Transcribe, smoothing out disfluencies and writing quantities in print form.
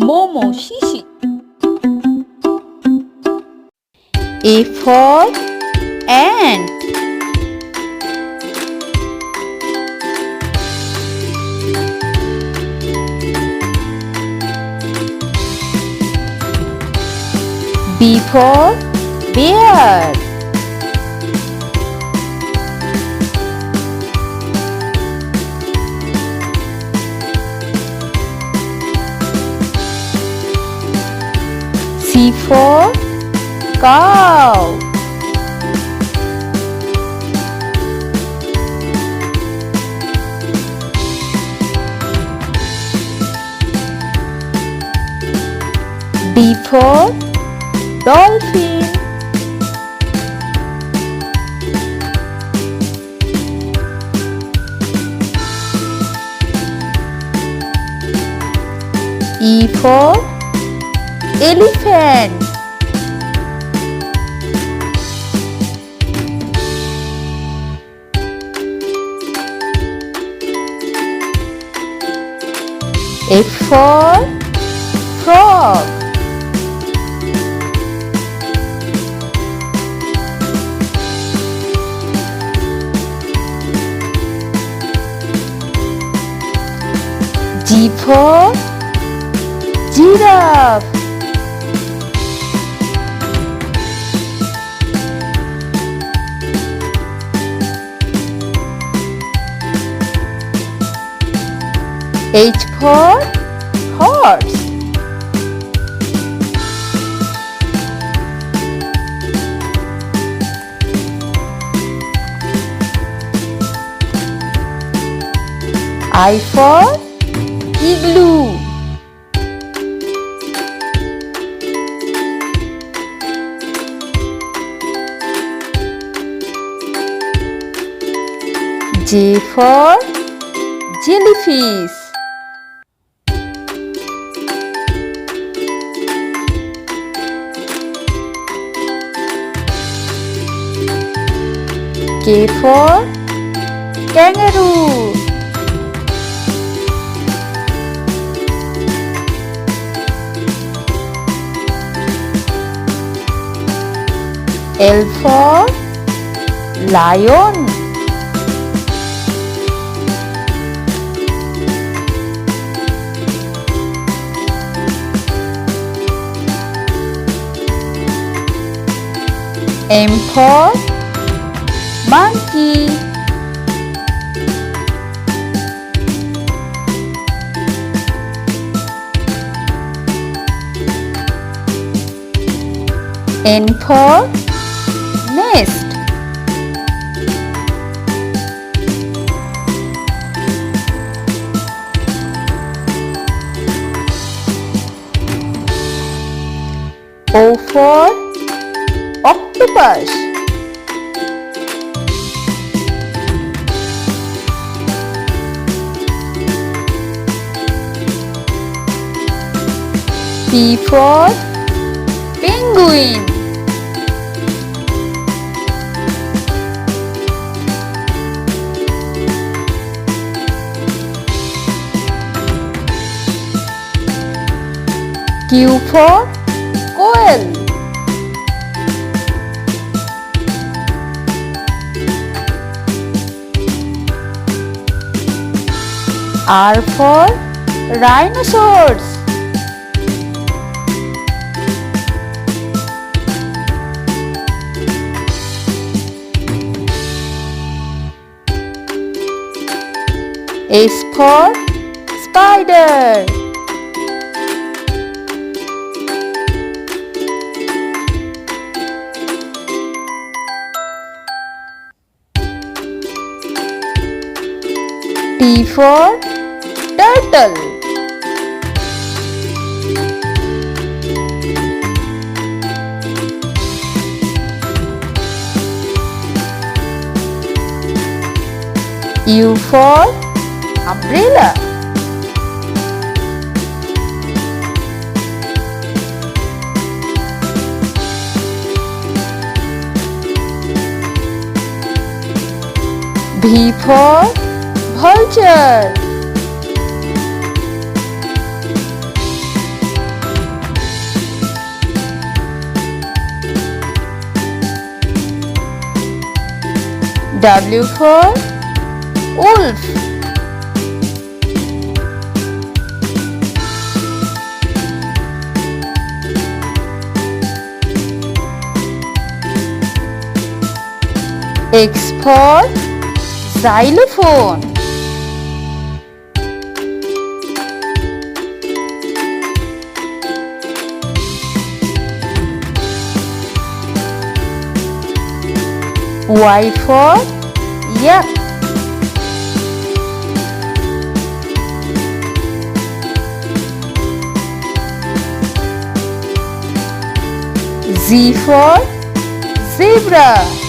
MOMOCECE. A for ant. B for bear. C for cow. D for dolphin. E for elephant. F for frog. G for giraffe. H for horse. I for igloo. J for jellyfish. K for kangaroo. L for lion. M for monkey. N for nest. O for octopus. P for penguin. Q for quail. R for rhinoceros. S for spider. T for turtle. U for umbrella. V for vulture. W for wolf. X for xylophone. Y for yak. Z for zebra.